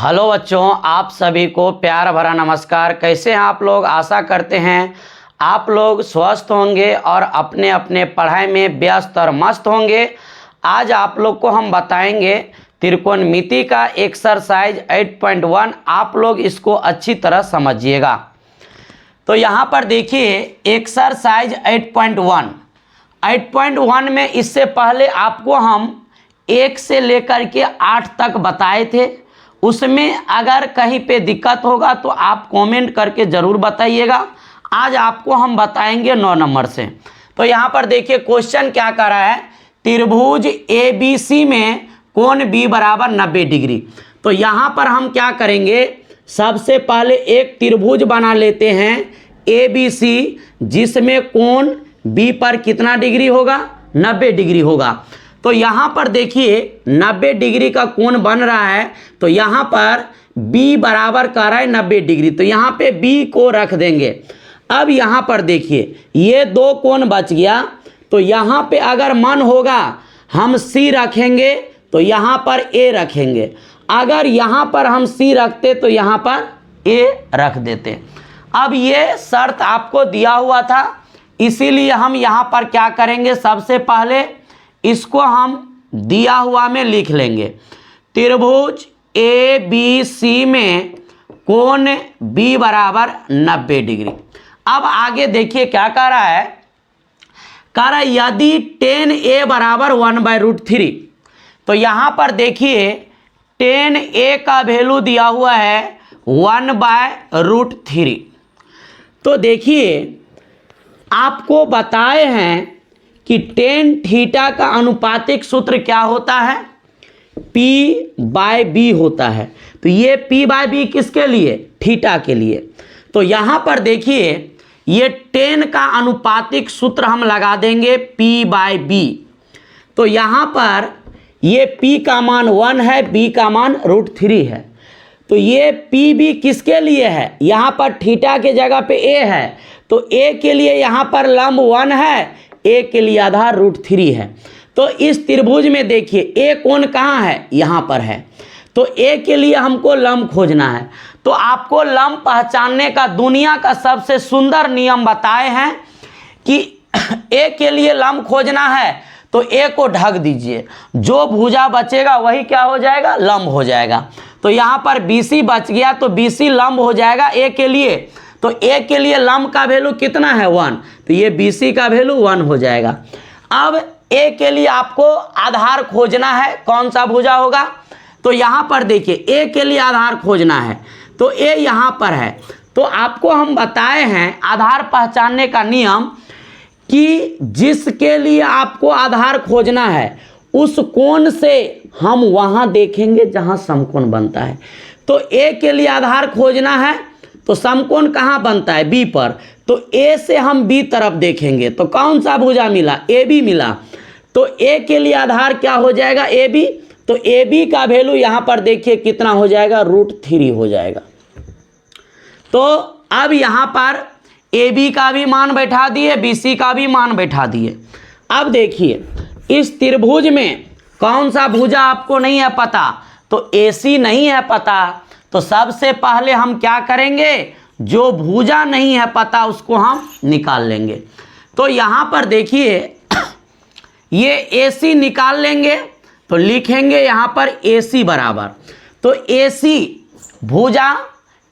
Hello बच्चों, आप सभी को प्यार भरा नमस्कार। कैसे हैं आप लोग? आशा करते हैं आप लोग स्वस्थ होंगे और अपने अपने पढ़ाई में व्यस्त और मस्त होंगे। आज आप लोग को हम बताएंगे त्रिकोणमिति का एक्सरसाइज 8.1। आप लोग इसको अच्छी तरह समझिएगा। तो यहाँ पर देखिए एक्सरसाइज 8.1 में इससे पहले आपको हम 1 से लेकर के 8 तक बताए थे। उसमें अगर कहीं पे दिक्कत होगा तो आप कमेंट करके ज़रूर बताइएगा। आज आपको हम बताएंगे 9 नंबर से। तो यहाँ पर देखिए क्वेश्चन क्या कर रहा है, त्रिभुज ABC में कोण B बराबर 90 डिग्री। तो यहाँ पर हम क्या करेंगे, सबसे पहले एक त्रिभुज बना लेते हैं ABC, जिसमें कोण B पर कितना डिग्री होगा, 90 डिग्री होगा। तो यहाँ पर देखिए 90 डिग्री का कोण बन रहा है। तो यहाँ पर B बराबर कर रहा है 90 डिग्री, तो यहाँ पे B को रख देंगे। अब यहाँ पर देखिए ये 2 कोण बच गया। तो यहाँ पे अगर मन होगा हम C रखेंगे तो यहाँ पर A रखेंगे। अगर यहाँ पर हम C रखते तो यहाँ पर A रख देते। अब ये शर्त आपको दिया हुआ था, इसीलिए हम यहाँ पर क्या करेंगे, सबसे पहले इसको हम दिया हुआ में लिख लेंगे। त्रिभुज ABC में कोण B बराबर 90 डिग्री। अब आगे देखिए क्या कह रहा है, कह रहा है यदि tan A बराबर 1/√3। तो यहाँ पर देखिए tan A का वैल्यू दिया हुआ है 1/√3। तो देखिए आपको बताए हैं कि tan थीटा का अनुपातिक सूत्र क्या होता है, P/B होता है। तो ये P/B किसके लिए, थीटा के लिए। तो यहाँ पर देखिए ये tan का अनुपातिक सूत्र हम लगा देंगे P/B। तो यहाँ पर ये P का मान 1 है, B का मान √3 है। तो ये PB किसके लिए है, यहाँ पर थीटा के जगह पे A है। तो A के लिए यहाँ पर लंब 1 है, A के लिए आधार √3 है। तो इस त्रिभुज में देखिए A कोण कहाँ है, यहाँ पर है। तो A के लिए हमको लंब खोजना है। तो आपको लंब पहचानने का दुनिया का सबसे सुंदर नियम बताए हैं कि A के लिए लंब खोजना है तो A को ढक दीजिए, जो भुजा बचेगा वही क्या हो जाएगा, लंब हो जाएगा। तो यहाँ पर BC बच गया तो BC लंब हो जाएगा A के लिए। तो A के लिए लंब का वैल्यू कितना है, 1। तो ये BC का वैल्यू 1 हो जाएगा। अब A के लिए आपको आधार खोजना है, कौन सा भुजा होगा। तो यहाँ पर देखिए A के लिए आधार खोजना है, तो A यहाँ पर है। तो आपको हम बताए हैं आधार पहचानने का नियम कि जिसके लिए आपको आधार खोजना है उस कोण से हम वहाँ देखेंगे जहाँ समकोण बनता है। तो A के लिए आधार खोजना है तो समकोण कहाँ बनता है, B पर। तो A से हम B तरफ देखेंगे तो कौन सा भुजा मिला, AB मिला। तो A के लिए आधार क्या हो जाएगा, AB। तो AB का वैल्यू यहाँ पर देखिए कितना हो जाएगा, √3 हो जाएगा। तो अब यहाँ पर AB का भी मान बैठा दिए, BC का भी मान बैठा दिए। अब देखिए इस त्रिभुज में कौन सा भुजा आपको नहीं है पता, तो AC नहीं है पता। तो सबसे पहले हम क्या करेंगे, जो भुजा नहीं है पता उसको हम निकाल लेंगे। तो यहाँ पर देखिए ये AC निकाल लेंगे तो लिखेंगे यहाँ पर AC बराबर। तो AC भुजा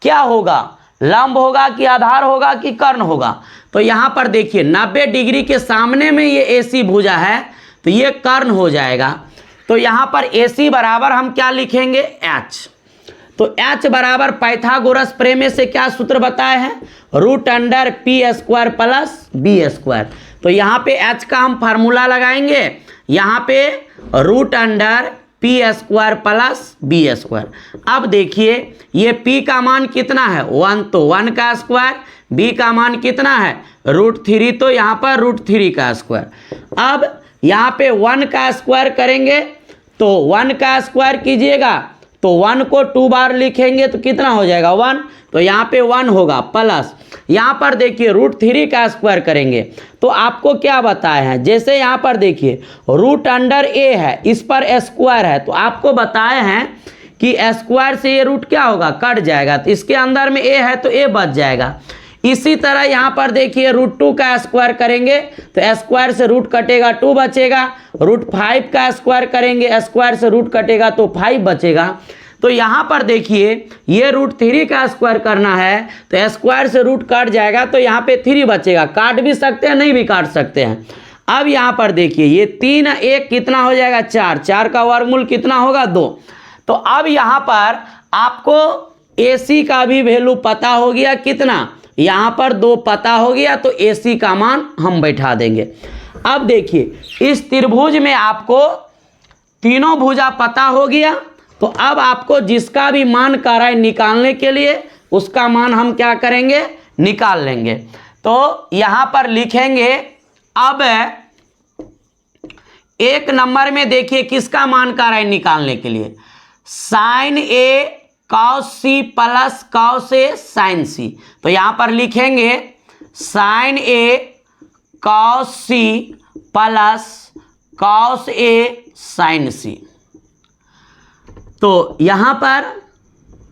क्या होगा, लंब होगा कि आधार होगा कि कर्ण होगा। तो यहाँ पर देखिए 90 डिग्री के सामने में ये AC भुजा है तो ये कर्ण हो जाएगा। तो यहाँ पर AC बराबर हम क्या लिखेंगे, H। तो H बराबर पाइथागोरस प्रमेय से क्या सूत्र बताए हैं, √P² + B²। तो यहाँ पे H का हम फार्मूला लगाएंगे, यहाँ पे √P² + B²। अब देखिए ये P का मान कितना है, 1, तो 1 का स्क्वायर। B का मान कितना है, √3, तो यहाँ पर √3 का स्क्वायर। अब यहाँ पे 1 का स्क्वायर करेंगे तो 1 का स्क्वायर कीजिएगा तो 1 को 2 बार लिखेंगे तो कितना हो जाएगा, 1। तो यहाँ पे 1 होगा प्लस यहाँ पर देखिए √3 का स्क्वायर करेंगे तो आपको क्या बताए हैं, जैसे यहाँ पर देखिए √A है, इस पर स्क्वायर है। तो आपको बताए हैं कि स्क्वायर से ये रूट क्या होगा, कट जाएगा, तो इसके अंदर में ए है तो ए बच जाएगा। इसी तरह यहाँ पर देखिए √2 का स्क्वायर करेंगे तो स्क्वायर से रूट कटेगा 2 बचेगा, √5 का स्क्वायर करेंगे स्क्वायर से रूट कटेगा तो 5 बचेगा। तो यहाँ पर देखिए ये √3 का स्क्वायर करना है तो स्क्वायर से रूट कट जाएगा तो यहाँ पे 3 बचेगा, काट भी सकते हैं नहीं भी काट सकते हैं। अब यहाँ पर देखिए ये 3 1 कितना हो जाएगा 4, 4 का वर्गमूल कितना होगा 2। तो अब यहाँ पर आपको AC का भी वैल्यू पता हो गया, कितना यहाँ पर 2 पता हो गया, तो AC का मान हम बैठा देंगे। अब देखिए इस त्रिभुज में आपको तीनों भुजा पता हो गया, तो अब आपको जिसका भी मान कर रहा है निकालने के लिए उसका मान हम क्या करेंगे, निकाल लेंगे। तो यहाँ पर लिखेंगे, अब 1 नंबर में देखिए किसका मान कर रहा है निकालने के लिए, sin A cos C plus cos A sin C। तो यहाँ पर लिखेंगे sin A cos C plus cos A sin C। तो यहाँ पर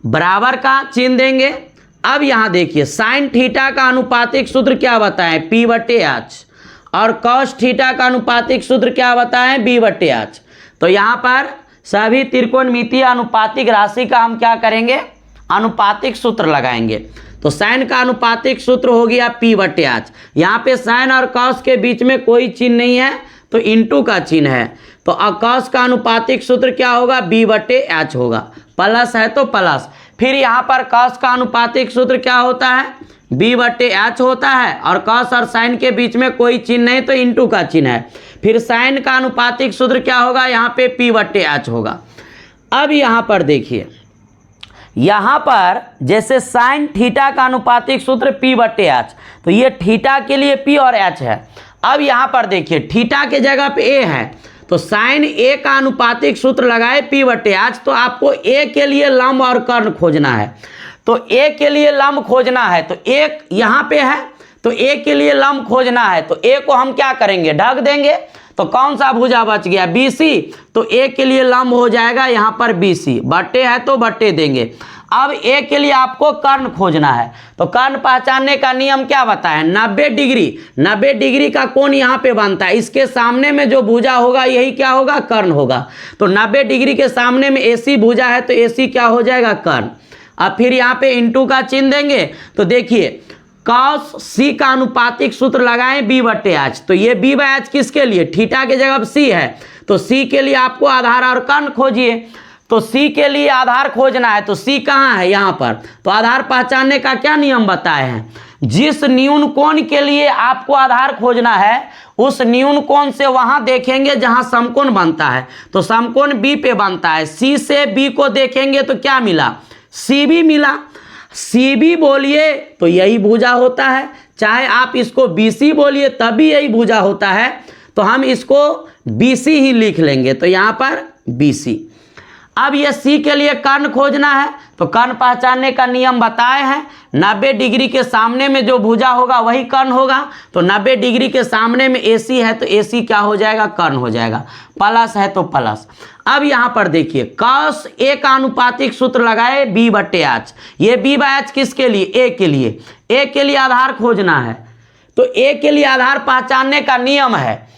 बराबर का चिन्ह देंगे। अब यहाँ देखिए साइन थीटा का अनुपातिक सूत्र क्या बताएं, P/H, और cos थीटा का अनुपातिक सूत्र क्या बताएं, B/H। तो यहाँ पर सभी त्रिकोणमितीय अनुपातिक राशि का हम क्या करेंगे, अनुपातिक सूत्र लगाएंगे। तो साइन का अनुपातिक सूत्र हो गया P/H। यहाँ पे साइन और cos के बीच में कोई चिन्ह नहीं है तो इनटू का चिन्ह है, तो cos का अनुपातिक सूत्र क्या होगा, B/H होगा, प्लस है तो प्लस। फिर यहाँ पर cos का अनुपातिक सूत्र क्या होता है, B/H होता है, और cos और साइन के बीच में कोई चिन्ह नहीं तो इनटू का चिन्ह है। फिर साइन का अनुपातिक सूत्र क्या होगा, यहाँ पे P/H होगा। अब यहाँ पर देखिए, यहाँ पर जैसे साइन थीटा का अनुपातिक सूत्र P/H, तो ये थीटा के लिए P और H है। अब यहाँ पर देखिए थीटा के जगह पे A है, तो साइन A का अनुपातिक सूत्र लगाए P/H, तो आपको A के लिए लंब और कर्ण खोजना है। तो A के लिए लंब खोजना है, तो एक यहाँ पे है तो A के लिए लंब खोजना है, तो A को हम क्या करेंगे, ढक देंगे। तो कौन सा भुजा बच गया, BC, तो A के लिए लंब हो जाएगा यहाँ पर BC, बट्टे है तो बट्टे देंगे। अब A के लिए आपको कर्ण खोजना है, तो कर्ण पहचानने का नियम क्या बताएं, 90 डिग्री, 90 डिग्री का कोण यहाँ पे बनता है, इसके सामने में जो भुजा होगा यही क्या होगा, कर्ण होगा। तो 90 डिग्री के सामने में AC भुजा है तो AC क्या हो जाएगा, कर्ण। अब फिर यहाँ पे इनटू का चिन्ह देंगे, तो देखिए cos C का अनुपातिक सूत्र लगाएं B/H, तो ये B/H किसके लिए, थीटा के जगह C है, तो C के लिए आपको आधार और कर्ण खोजिए। तो C के लिए आधार खोजना है, तो C कहाँ है, यहाँ पर। तो आधार पहचानने का क्या नियम बताए हैं, जिस न्यून कोण के लिए आपको आधार खोजना है उस न्यून कोण से वहां देखेंगे जहां समकोण बनता है, तो समकोण B पे बनता है। C से B को देखेंगे तो क्या मिला, CB मिला। CB बोलिए तो यही भुजा होता है, चाहे आप इसको BC बोलिए तब भी यही भुजा होता है, तो हम इसको BC ही लिख लेंगे, तो यहाँ पर BC। अब ये C के लिए कर्ण खोजना है, तो कर्ण पहचानने का नियम बताए हैं, 90 डिग्री के सामने में जो भुजा होगा वही कर्ण होगा, तो 90 डिग्री के सामने में AC है तो AC क्या हो जाएगा, कर्ण हो जाएगा, प्लस है तो प्लस। अब यहाँ पर देखिए cos A का अनुपातिक सूत्र लगाए B/H, ये B/H किसके लिए, A के लिए, A के लिए आधार खोजना है, तो A के लिए आधार पहचानने का नियम है,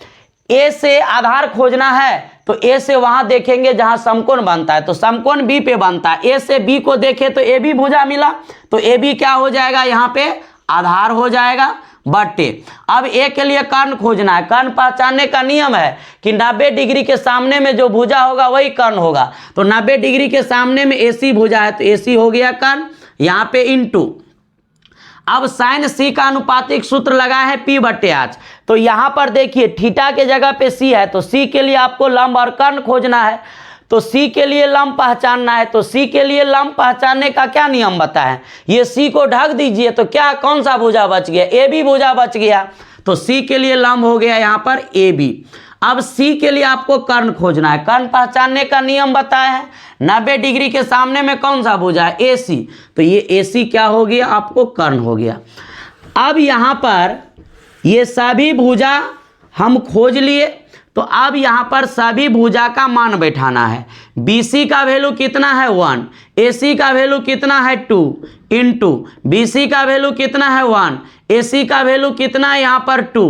A से आधार खोजना है तो A से वहां देखेंगे जहां समकोण बनता है, तो समकोण B पे बनता है, A से B को देखे तो AB भुजा मिला, तो AB क्या हो जाएगा, यहाँ पे आधार हो जाएगा, बट्टे। अब A के लिए कर्ण खोजना है, कर्ण पहचानने का नियम है कि 90 डिग्री के सामने में जो भुजा होगा वही कर्ण होगा, तो 90 डिग्री के सामने में AC भुजा है तो AC हो गया कर्ण, यहाँ पे इनटू। अब साइन C का अनुपातिक सूत्र लगा है P/H, तो यहाँ पर देखिए थीटा के जगह पे C है, तो C के लिए आपको लंब और कर्ण खोजना है, तो C के लिए लंब पहचानना है, तो C के लिए लंब पहचानने का क्या नियम बताएं, ये C को ढक दीजिए, तो क्या कौन सा भुजा बच गया, AB भुजा बच गया, तो C के लिए लंब हो गया यहाँ पर AB। अब C के लिए आपको कर्ण खोजना है, कर्ण पहचानने का नियम बताए हैं, 90 डिग्री के सामने में कौन सा भुजा है, AC, तो ये AC क्या हो गया, आपको कर्ण हो गया। अब यहाँ पर ये सभी भुजा हम खोज लिए, तो अब यहाँ पर सभी भुजा का मान बैठाना है। BC का वैल्यू कितना है 1, AC का वैल्यू कितना है 2 इंटू BC का वैल्यू कितना है 1, AC का वैल्यू कितना है यहाँ पर 2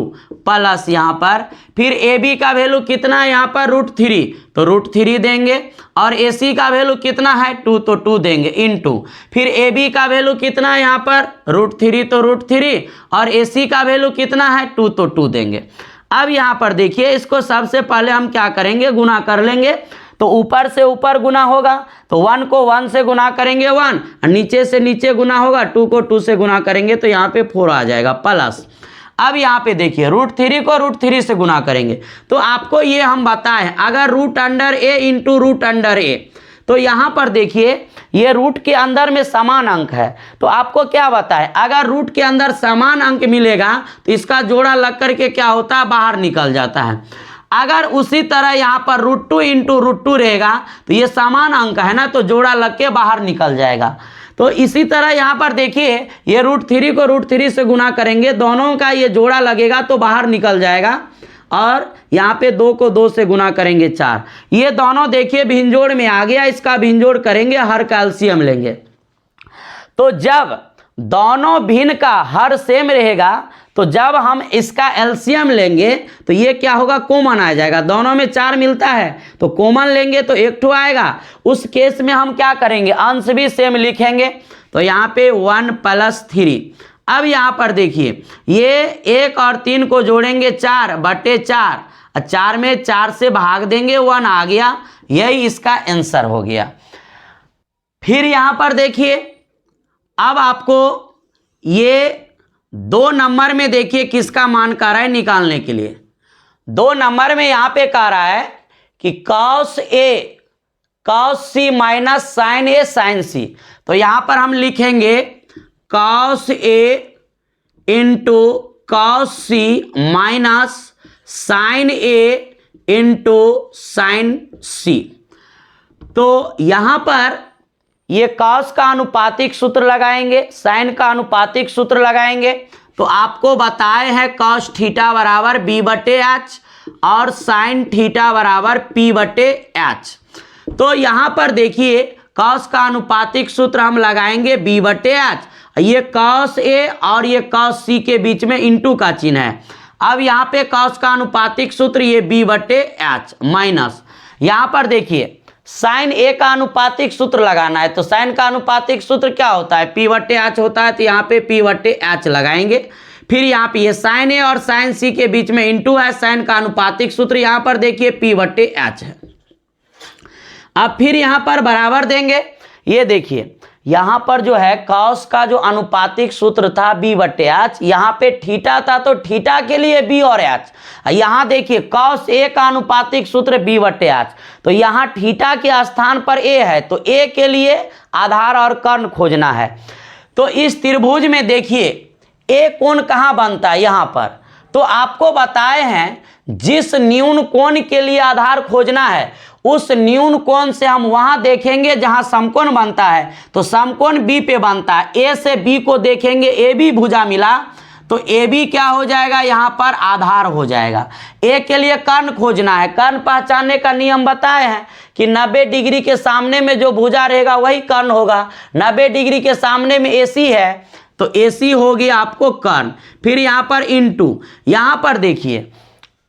प्लस यहाँ पर फिर AB का वैल्यू कितना है यहाँ पर √3 तो √3 देंगे और AC का वैल्यू कितना है 2 तो 2 देंगे इंटू फिर AB का वैल्यू कितना है यहाँ पर √3 तो √3 और AC का वैल्यू कितना है 2 तो 2 देंगे। अब यहाँ पर देखिए इसको सबसे पहले हम क्या करेंगे, गुना कर लेंगे। तो ऊपर से ऊपर गुना होगा तो 1 को 1 से गुना करेंगे 1 और नीचे से नीचे गुना होगा 2 को 2 से गुना करेंगे तो यहाँ पे 4 आ जाएगा प्लस। अब यहाँ पे देखिए √3 को √3 से गुना करेंगे तो आपको ये हम बताएं अगर √A इंटू √A तो यहाँ पर देखिए ये रूट के अंदर में समान अंक है तो आपको क्या बताए अगर रूट के अंदर समान अंक मिलेगा तो इसका जोड़ा लग करके क्या होता है बाहर निकल जाता है। अगर उसी तरह यहाँ पर √2 इंटू √2 रहेगा तो ये समान अंक है ना तो जोड़ा लग के बाहर निकल जाएगा। तो इसी तरह यहाँ पर देखिए ये √3 को √3 से गुना करेंगे दोनों का ये जोड़ा लगेगा तो बाहर निकल जाएगा और यहाँ पे 2 को 2 से गुना करेंगे 4। ये दोनों देखिए भिन्नजोड़ में आ गया, इसका भिन्नजोड़ करेंगे हर का एलसीएम लेंगे। तो जब दोनों भिन्न का हर सेम रहेगा तो जब हम इसका एलसीएम लेंगे तो ये क्या होगा कॉमन आ जाएगा, दोनों में 4 मिलता है तो कॉमन लेंगे तो 1 ठो आएगा। उस केस में हम क्या करेंगे अंश भी सेम लिखेंगे तो यहाँ पे 1 + 3। अब यहाँ पर देखिए ये 1 और 3 को जोड़ेंगे 4/4 और 4 में 4 से भाग देंगे 1 आ गया, यही इसका आंसर हो गया। फिर यहाँ पर देखिए अब आपको ये 2 नंबर में देखिए किसका मान कह रहा है निकालने के लिए। 2 नंबर में यहाँ पे कह रहा है कि cos C minus sin A sin C तो यहाँ पर हम लिखेंगे cos A into cos C minus sin A into sin C। तो यहाँ पर ये cos का अनुपातिक सूत्र लगाएंगे, sin का अनुपातिक सूत्र लगाएंगे। तो आपको बताए हैं cos थीटा बराबर B/H और sin थीटा बराबर P/H। तो यहाँ पर देखिए cos का अनुपातिक सूत्र हम लगाएंगे B/H, ये cos A और ये cos C के बीच में इंटू का चिन्ह है। अब यहाँ पे cos का अनुपातिक सूत्र ये B/H माइनस यहाँ पर देखिए sin A का अनुपातिक सूत्र लगाना है तो sin का अनुपातिक सूत्र क्या होता है P/H होता है तो यहाँ पे P/H लगाएंगे। फिर यहाँ पे ये sin A और sin C के बीच में इंटू है, sin का अनुपातिक सूत्र यहाँ पर देखिए P/H है। अब फिर यहाँ पर बराबर देंगे, ये देखिए यहाँ पर जो है cos का जो अनुपातिक सूत्र था B/H, यहाँ पे थीटा था तो थीटा के लिए B और H। यहाँ देखिए cos A का अनुपातिक सूत्र B/H तो यहाँ थीटा के स्थान पर A है तो A के लिए आधार और कर्ण खोजना है। तो इस त्रिभुज में देखिए A कोण कहाँ बनता है यहाँ पर, तो आपको बताए हैं जिस न्यून कोण के लिए आधार खोजना है उस न्यून कोण से हम वहां देखेंगे जहां समकोण बनता है तो समकोण B पे बनता है। A से B को देखेंगे, AB भुजा मिला तो AB क्या हो जाएगा यहाँ पर आधार हो जाएगा। A के लिए कर्ण खोजना है, कर्ण पहचानने का नियम बताए हैं कि 90 डिग्री के सामने में जो भुजा रहेगा वही कर्ण होगा। 90 डिग्री के सामने में AC है तो AC हो गया आपको कर्ण। फिर यहाँ पर इंटू यहाँ पर देखिए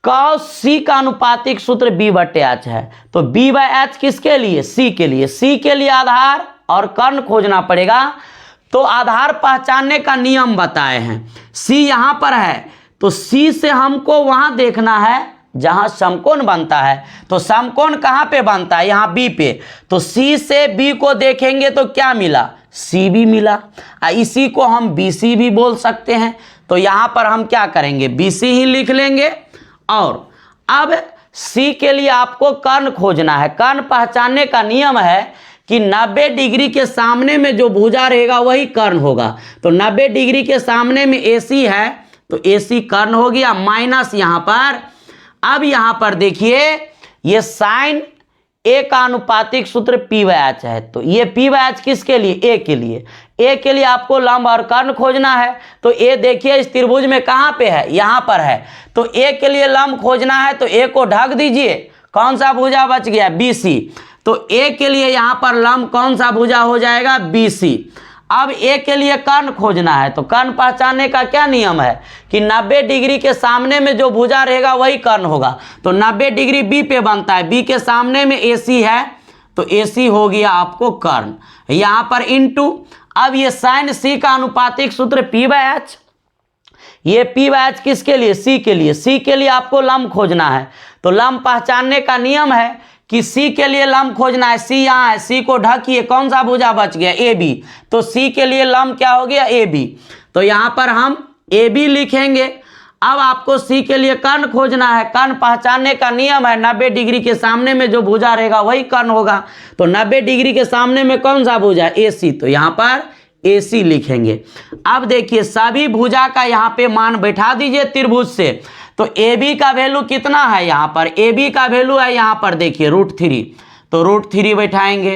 cos C का अनुपातिक सूत्र B/H है तो B/H किसके लिए C के लिए, C के लिए आधार और कर्ण खोजना पड़ेगा। तो आधार पहचानने का नियम बताए हैं, C यहाँ पर है तो C से हमको वहां देखना है जहां समकोण बनता है। तो समकोण कहाँ पे बनता है यहाँ B पे, तो C से B को देखेंगे तो क्या मिला CB मिला, इसी को हम BC भी बोल सकते हैं। तो यहाँ पर हम क्या करेंगे BC ही लिख लेंगे। और अब C के लिए आपको कर्ण खोजना है, कर्ण पहचानने का नियम है कि 90 डिग्री के सामने में जो भुजा रहेगा वही कर्ण होगा। तो 90 डिग्री के सामने में AC है तो AC कर्ण हो गया माइनस यहाँ पर। अब यहाँ पर देखिए ये sin ए का अनुपातिक सूत्र P/H है। तो ये P/H किसके लिए? ए के लिए। ए के लिए आपको लंब और कर्ण खोजना है। तो ए देखिए इस त्रिभुज में कहाँ पे है? यहाँ पर है। तो ए के लिए लंब खोजना है तो ए को ढक दीजिए। कौन सा भुजा बच गया? BC। तो ए के लिए यहाँ पर लंब कौन सा भुजा हो जाएगा? BC। अब ए के लिए कर्ण खोजना है। तो कर्ण पहचानने का क्या नियम है कि 90 डिग्री के सामने में जो भुजा रहेगा वही कर्ण होगा। तो 90 डिग्री बी पे बनता है। बी के सामने में AC है तो AC हो गया आपको कर्ण। यहाँ पर इनटू, अब ये साइन C का अनुपातिक सूत्र P/H। ये P/H किसके लिए? C के लिए। C के लिए आपको लंब खोजना है। तो लंब पहचानने का नियम है कि C के लिए लंब खोजना है। C यहाँ है, C को ढकिए। कौन सा भुजा बच गया? AB। तो C के लिए लंब क्या हो गया? AB। तो यहाँ पर हम AB लिखेंगे। अब आपको C के लिए कर्ण खोजना है। कर्ण पहचानने का नियम है 90 डिग्री के सामने में जो भुजा रहेगा वही कर्ण होगा। तो 90 डिग्री के सामने में कौन सा भुजा? AC। तो यहाँ पर AC लिखेंगे। अब देखिए सभी भुजा का यहाँ पे मान बैठा दीजिए त्रिभुज से। तो AB का वैल्यू कितना है? यहाँ पर AB का वैल्यू है यहाँ पर देखिए √3। तो √3 बैठाएंगे।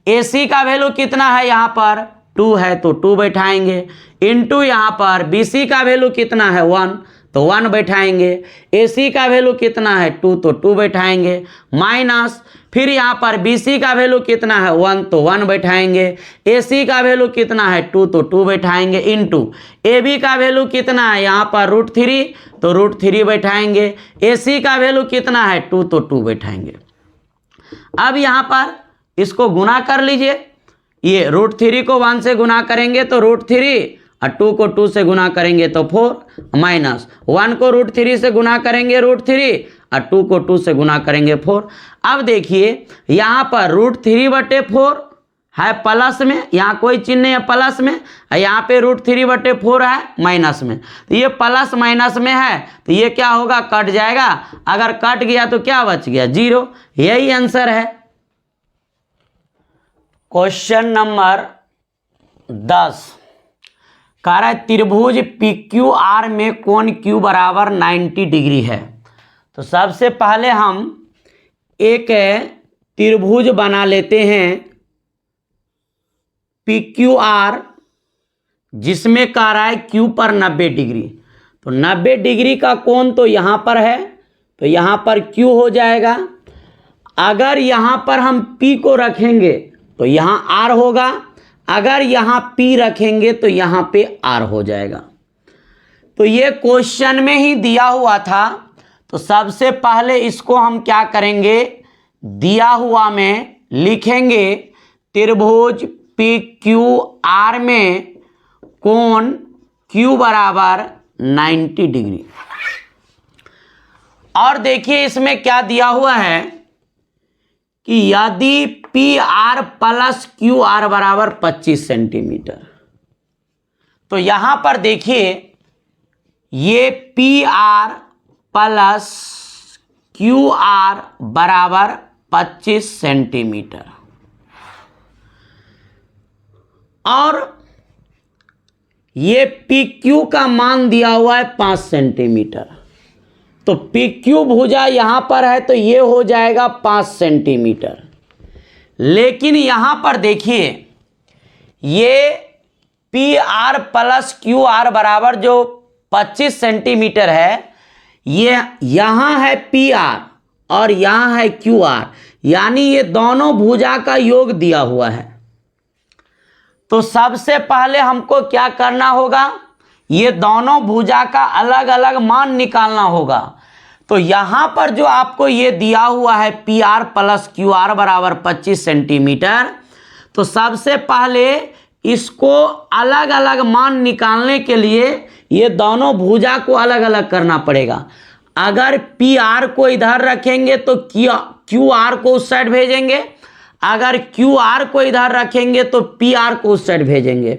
AC का वैल्यू कितना है? यहाँ पर 2 है तो 2 बैठाएंगे। इनटू यहाँ पर BC का वैल्यू कितना है? 1 तो 1 बैठाएंगे। AC का वैल्यू कितना है? 2 तो 2 बैठाएंगे। माइनस फिर यहाँ पर BC का वैल्यू कितना है? 1 तो 1 बैठाएंगे। AC का वैल्यू कितना है? 2 तो 2 बैठाएंगे। इनटू AB का वैल्यू कितना है? यहाँ पर √3 तो √3 बैठाएंगे। AC का वैल्यू कितना है? 2 तो 2 बैठाएंगे। अब यहाँ पर इसको गुना कर लीजिए। ये √3 को 1 से गुना करेंगे तो √3 और 2 को 2 से गुना करेंगे तो 4 माइनस 1 को √3 से गुना करेंगे √3 और 2 को 2 से गुना करेंगे 4। अब देखिए यहाँ पर √3/4 है प्लस में, यहाँ कोई चिन्ह नहीं है प्लस में, यहाँ पे √3/4 है माइनस में। तो ये प्लस माइनस में है तो ये क्या होगा? कट जाएगा। अगर कट गया तो क्या बच गया? 0। यही आंसर है। क्वेश्चन नंबर 10 कह रहा है त्रिभुज PQR में कोण Q बराबर 90 डिग्री है। तो सबसे पहले हम एक त्रिभुज बना लेते हैं PQR जिसमें कह रहा है Q पर 90 डिग्री। तो 90 डिग्री का कोण तो यहाँ पर है तो यहाँ पर Q हो जाएगा। अगर यहाँ पर हम P को रखेंगे तो यहाँ R होगा। अगर यहाँ P रखेंगे तो यहाँ पे R हो जाएगा। तो ये क्वेश्चन में ही दिया हुआ था। तो सबसे पहले इसको हम क्या करेंगे? दिया हुआ में लिखेंगे त्रिभुज PQR में कोण Q बराबर 90 डिग्री। और देखिए इसमें क्या दिया हुआ है कि यदि PR प्लस QR बराबर 25 सेंटीमीटर। तो यहां पर देखिए ये PR प्लस QR बराबर 25 सेंटीमीटर और ये PQ का मान दिया हुआ है 5 सेंटीमीटर। तो PQ भुजा यहां पर है तो ये हो जाएगा 5 सेंटीमीटर। लेकिन यहां पर देखिए ये PR प्लस QR बराबर जो 25 सेंटीमीटर है ये यहां है PR और यहां है QR, यानी ये दोनों भुजा का योग दिया हुआ है। तो सबसे पहले हमको क्या करना होगा? ये दोनों भुजा का अलग अलग मान निकालना होगा। तो यहां पर जो आपको ये दिया हुआ है PR प्लस QR बराबर 25 सेंटीमीटर, तो सबसे पहले इसको अलग अलग मान निकालने के लिए ये दोनों भुजा को अलग अलग करना पड़ेगा। अगर PR को इधर रखेंगे तो QR को उस साइड भेजेंगे, अगर QR को इधर रखेंगे तो PR को उस साइड भेजेंगे।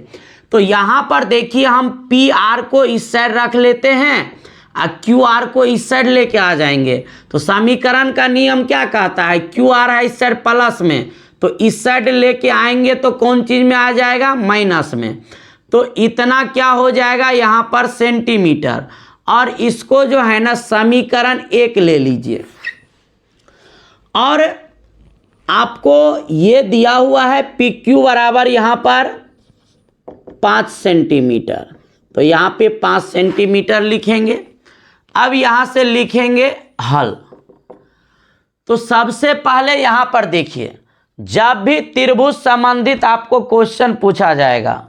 तो यहाँ पर देखिए हम PR को इस साइड रख लेते हैं और QR को इस साइड लेके आ जाएंगे। तो समीकरण का नियम क्या कहता है? QR है इस साइड प्लस में तो इस साइड लेके आएंगे तो कौन चीज में आ जाएगा? माइनस में। तो इतना क्या हो जाएगा यहाँ पर? सेंटीमीटर। और इसको जो है ना समीकरण 1 ले लीजिए और आपको ये दिया हुआ है पी क्यू बराबर यहाँ पर 5 सेंटीमीटर, तो यहाँ पे 5 सेंटीमीटर लिखेंगे। अब यहाँ से लिखेंगे हल। तो सबसे पहले यहाँ पर देखिए, जब भी त्रिभुज संबंधित आपको क्वेश्चन पूछा जाएगा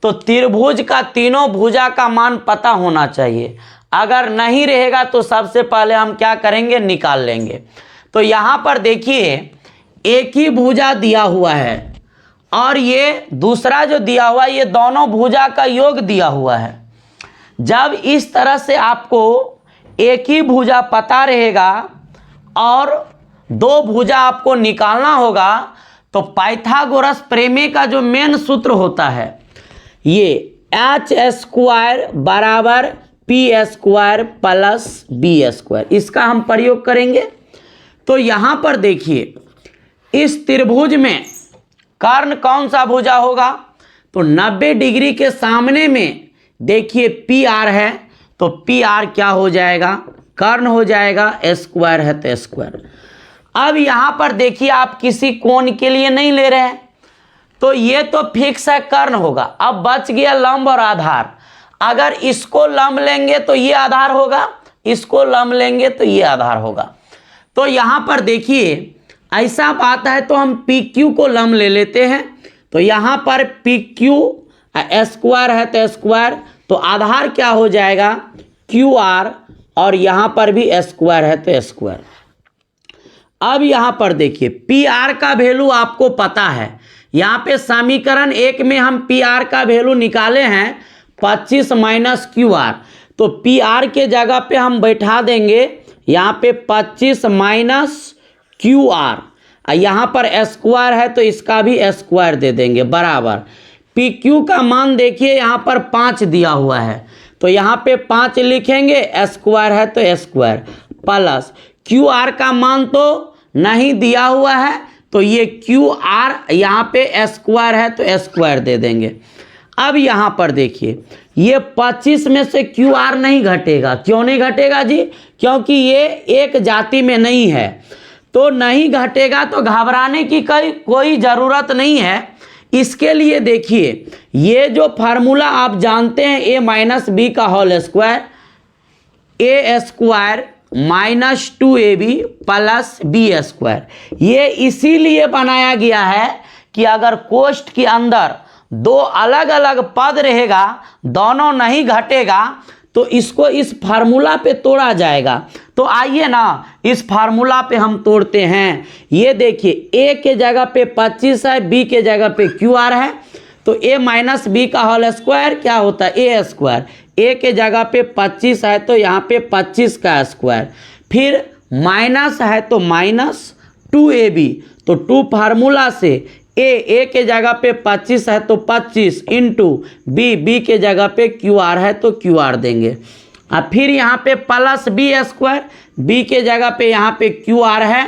तो त्रिभुज का तीनों भुजा का मान पता होना चाहिए। अगर नहीं रहेगा तो सबसे पहले हम क्या करेंगे, निकाल लेंगे। तो यहाँ पर देखिए एक ही भुजा दिया हुआ है और ये दूसरा जो दिया हुआ है, ये दोनों भुजा का योग दिया हुआ है। जब इस तरह से आपको एक ही भुजा पता रहेगा और दो भुजा आपको निकालना होगा, तो पाइथागोरस प्रमेय का जो मेन सूत्र होता है, ये एच स्क्वायर बराबर P square plus B square, इसका हम प्रयोग करेंगे। तो यहाँ पर देखिए इस त्रिभुज में कर्ण कौन सा भुजा होगा, तो 90 डिग्री के सामने में देखिए पी आर है, तो पी आर क्या हो जाएगा, कर्ण हो जाएगा, स्क्वायर है तो स्क्वायर। अब यहाँ पर देखिए आप किसी कोण के लिए नहीं ले रहे हैं, तो ये तो फिक्स है, कर्ण होगा। अब बच गया लंब और आधार। अगर इसको लंब लेंगे तो ये आधार होगा, इसको लंब लेंगे तो ये आधार होगा। तो यहाँ पर देखिए ऐसा बात है, तो हम पी क्यू को लंब ले लेते हैं। तो यहाँ पर पी क्यू स्क्वायर है तो स्क्वायर, तो आधार क्या हो जाएगा, क्यू आर, और यहाँ पर भी स्क्वायर है तो स्क्वायर। अब यहाँ पर देखिए पी आर का वैल्यू आपको पता है, यहाँ पे समीकरण 1 में हम पी आर का वैल्यू निकाले हैं 25 माइनस क्यू आर, तो पी आर के जगह पे हम बैठा देंगे यहाँ पे 25 माइनस क्यू आर, यहाँ पर स्क्वायर है तो इसका भी स्क्वायर दे देंगे बराबर। पी क्यू का मान देखिए यहाँ पर 5 दिया हुआ है, तो यहाँ पे 5 लिखेंगे, स्क्वायर है तो स्क्वायर, प्लस क्यू आर का मान तो नहीं दिया हुआ है, तो ये क्यू आर यहाँ पे स्क्वायर है तो स्क्वायर दे देंगे। अब यहाँ पर देखिए ये 25 में से क्यू आर नहीं घटेगा। क्यों नहीं घटेगा जी, क्योंकि ये एक जाति में नहीं है, तो नहीं घटेगा, तो घबराने की कोई ज़रूरत नहीं है। इसके लिए देखिए ये जो फार्मूला आप जानते हैं, ए माइनस बी का whole square, A square minus 2ab plus B square, ये इसीलिए बनाया गया है कि अगर कोष्ठ के अंदर दो अलग अलग पद रहेगा, दोनों नहीं घटेगा, तो इसको इस फार्मूला पे तोड़ा जाएगा। तो आइए ना इस फार्मूला पे हम तोड़ते हैं। ये देखिए ए के जगह पे 25 है, बी के जगह पे क्यू आर है, तो ए माइनस बी का होल स्क्वायर क्या होता है, ए स्क्वायर। ए के जगह पे 25 है तो यहाँ पे 25 का स्क्वायर, फिर माइनस है तो माइनस 2ab, तो 2 फार्मूला से ए के जगह पे 25 है तो 25 इंटू बी के जगह पे क्यू आर है तो क्यू आर देंगे। अब फिर यहाँ पे प्लस बी स्क्वायर, बी के जगह पे यहाँ पे क्यू आर है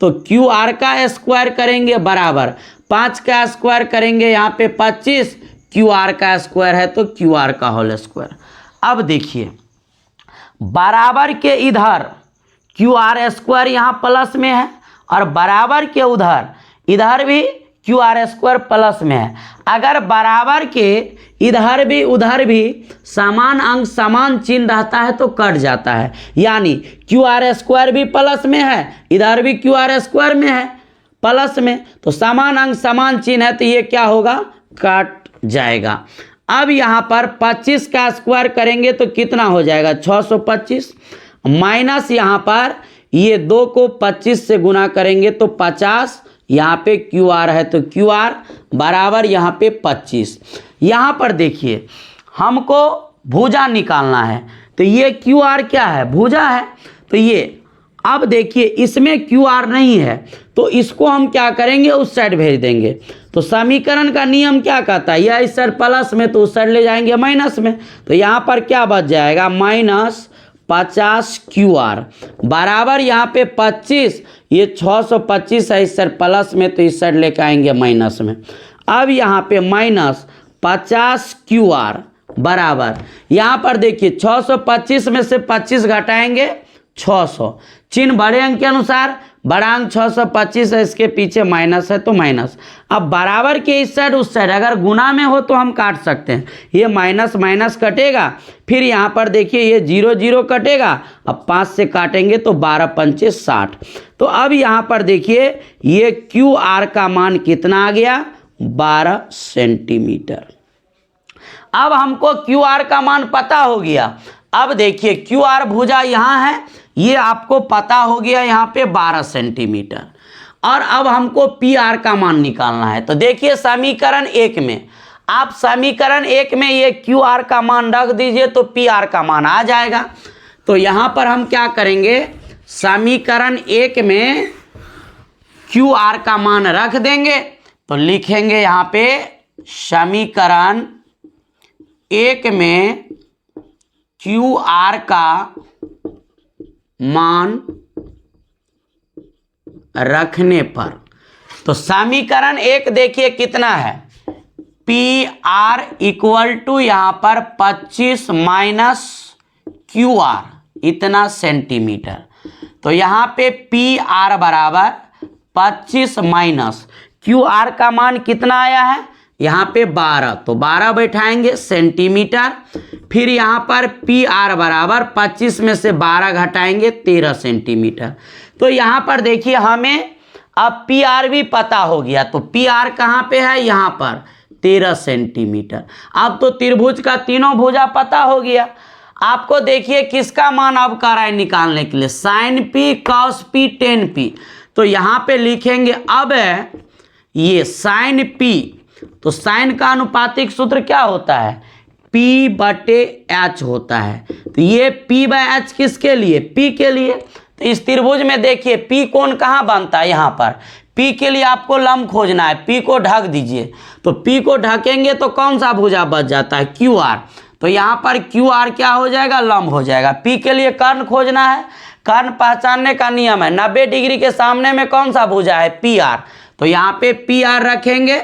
तो क्यू आर का स्क्वायर करेंगे बराबर 5 का स्क्वायर करेंगे यहाँ पे 25, क्यू आर का स्क्वायर है तो क्यू आर का होल स्क्वायर। अब देखिए बराबर के इधर क्यू आर स्क्वायर यहाँ प्लस में है और बराबर के उधर इधर भी क्यू आर स्क्वायर प्लस में है। अगर बराबर के इधर भी उधर भी समान अंक समान चिन्ह रहता है तो कट जाता है, यानी क्यू आर स्क्वायर भी प्लस में है, इधर भी क्यू आर स्क्वायर में है प्लस में, तो समान अंक समान चिन्ह है तो ये क्या होगा, कट जाएगा। अब यहाँ पर 25 का स्क्वायर करेंगे तो कितना हो जाएगा 625, माइनस यहाँ पर ये 2 को 25 से गुना करेंगे तो 50, यहाँ पे क्यू आर है तो क्यू आर बराबर यहाँ पे 25। यहाँ पर देखिए हमको भुजा निकालना है, तो ये क्यू आर क्या है, भुजा है, तो ये अब देखिए इसमें क्यू आर नहीं है तो इसको हम क्या करेंगे, उस साइड भेज देंगे। तो समीकरण का नियम क्या कहता है, यह इस साइड प्लस में तो उस साइड ले जाएंगे माइनस में, तो यहाँ पर क्या बच जाएगा माइनस 50 क्यू आर बराबर यहाँ पे 25, ये 625 है इस साइड प्लस में तो इस साइड लेके आएंगे माइनस में। अब यहाँ पे माइनस 50 क्यू आर बराबर यहाँ पर देखिए 625 में से 25 घटाएंगे 600, चिन्ह बड़े अंक के अनुसार बड़ा अंक 625 है, इसके पीछे माइनस है तो माइनस। अब बराबर के इस साइड उस साइड अगर गुना में हो तो हम काट सकते हैं। ये माइनस माइनस कटेगा, फिर यहाँ पर देखिए ये 0 0 कटेगा। अब 5 से काटेंगे तो 12 पंचे 60। तो अब यहाँ पर देखिए ये क्यू आर का मान कितना आ गया, 12 सेंटीमीटर। अब हमको क्यू आर का मान पता हो गया। अब देखिए क्यू आर भुजा यहाँ है, ये आपको पता हो गया यहाँ पे 12 सेंटीमीटर। और अब हमको पी आर का मान निकालना है। तो देखिए समीकरण 1 में, आप समीकरण 1 में ये क्यू आर का मान रख दीजिए तो पी आर का मान आ जाएगा। तो यहाँ पर हम क्या करेंगे, समीकरण 1 में क्यू आर का मान रख देंगे। तो लिखेंगे यहाँ पे समीकरण 1 में क्यू आर का मान रखने पर, तो समीकरण 1 देखिए कितना है, पी आर इक्वल टू यहाँ पर 25 माइनस क्यू आर इतना सेंटीमीटर। तो यहाँ पे पी आर बराबर 25 माइनस क्यू आर का मान कितना आया है यहाँ पे 12, तो 12 बैठाएंगे सेंटीमीटर। फिर यहाँ पर पी आर बराबर 25 में से 12 घटाएंगे 13 सेंटीमीटर। तो यहाँ पर देखिए हमें अब पी आर भी पता हो गया। तो पी आर कहाँ पे है, यहाँ पर 13 सेंटीमीटर। अब तो त्रिभुज का तीनों भुजा पता हो गया। आपको देखिए किसका मान अब कर रहा है निकालने के लिए, sine P cos P tan P. तो यहाँ पे लिखेंगे अब ये साइन पी, तो साइन का अनुपातिक सूत्र क्या होता है, P बटे H होता है। तो ये P बाय H किसके लिए, P के लिए। तो इस त्रिभुज में देखिए P कोण कहाँ बनता है, यहाँ पर P के लिए आपको लंब खोजना है, P को ढक दीजिए। तो P को ढकेंगे तो कौन सा भुजा बच जाता है, QR। तो यहाँ पर QR क्या हो जाएगा, लंब हो जाएगा। P के लिए कर्ण खोजना है, कर्ण पहचानने का नियम है, 90 डिग्री के सामने में कौन सा भुजा है, PR। तो यहाँ पे पी आर रखेंगे।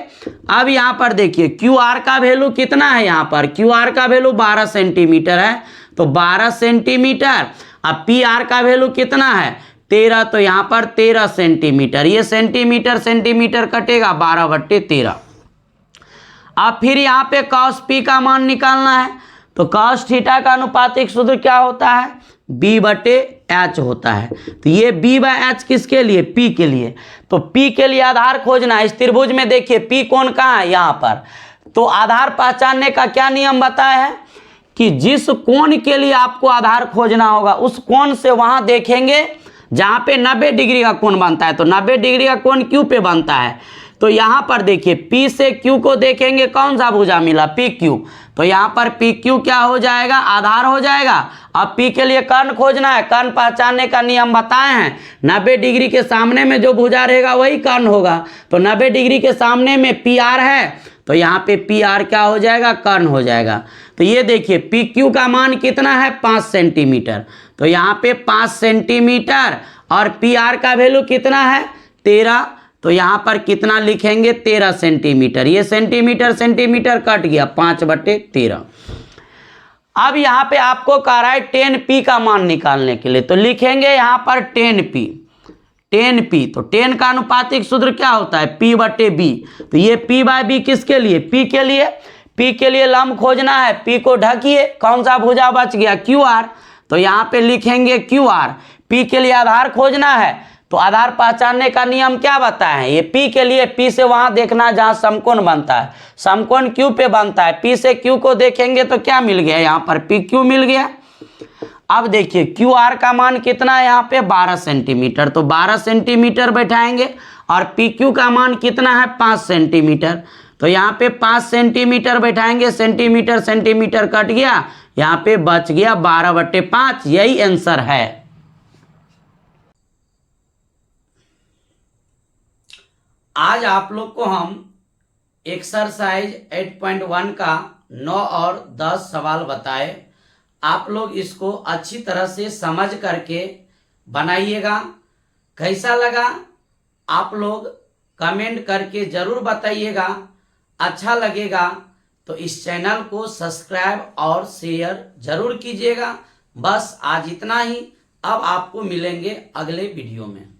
अब यहाँ पर देखिए क्यू आर का वैल्यू कितना है, यहाँ पर क्यू आर का वैल्यू 12 सेंटीमीटर है, तो 12 सेंटीमीटर। अब पी आर का वैल्यू कितना है 13, तो यहाँ पर 13 सेंटीमीटर। ये सेंटीमीटर सेंटीमीटर कटेगा 12/13। अब फिर यहाँ पे कॉस पी का मान निकालना है। तो कॉस थीटा का अनुपातिक सूत्र क्या होता है, बी बटे एच होता है। तो ये बी बाय एच किसके लिए, पी के लिए। तो पी के लिए आधार खोजना है। इस त्रिभुज में देखिए पी कोण कहाँ है, यहाँ पर। तो आधार पहचानने का क्या नियम बताया है कि जिस कोण के लिए आपको आधार खोजना होगा उस कोण से वहां देखेंगे जहां पे 90 डिग्री का कोण बनता है। तो 90 डिग्री का कोण क्यू पे बनता है। तो यहाँ पर देखिए P से Q को देखेंगे, कौन सा भुजा मिला, PQ। तो यहाँ पर PQ क्या हो जाएगा, आधार हो जाएगा। अब P के लिए कर्ण खोजना है, कर्ण पहचानने का नियम बताए हैं, 90 डिग्री के सामने में जो भुजा रहेगा वही कर्ण होगा। तो 90 डिग्री के सामने में PR है, तो यहाँ पे PR क्या हो जाएगा, कर्ण हो जाएगा। तो ये देखिए PQ का मान कितना है, 5 सेंटीमीटर। तो यहाँ पे 5 सेंटीमीटर और PR का वैल्यू कितना है, 13। तो यहाँ पर कितना लिखेंगे, 13 सेंटीमीटर। ये सेंटीमीटर सेंटीमीटर कट गया, 5/13। अब यहाँ पे आपको कह रहा है 10P का मान निकालने के लिए। तो लिखेंगे यहाँ पर 10P। तो 10 का अनुपातिक सूत्र क्या होता है, P/B। तो ये P/B किसके लिए, P के लिए। P के लिए लंब खोजना है, P को ढकिए, कौन सा भुजा बच गया, QR। तो यहाँ पे लिखेंगे QR। P के लिए आधार खोजना है, तो आधार पहचानने का नियम क्या बताए हैं, ये P के लिए P से वहां देखना जहां समकोण बनता है, समकोण Q पे बनता है। P से Q को देखेंगे तो क्या मिल गया, यहाँ पर PQ मिल गया। अब देखिए QR का मान कितना है, यहाँ पे 12 सेंटीमीटर। तो 12 सेंटीमीटर बैठाएंगे और PQ का मान कितना है, 5 सेंटीमीटर। तो यहाँ पे 5 सेंटीमीटर बैठाएंगे, सेंटीमीटर सेंटीमीटर कट गया, यहाँ पे बच गया 12/5। यही आंसर है। आज आप लोग को हम एक्सरसाइज 8.1 का 9 और 10 सवाल बताए। आप लोग इसको अच्छी तरह से समझ करके बनाइएगा। कैसा लगा आप लोग कमेंट करके ज़रूर बताइएगा। अच्छा लगेगा तो इस चैनल को सब्सक्राइब और शेयर ज़रूर कीजिएगा। बस आज इतना ही। अब आपको मिलेंगे अगले वीडियो में।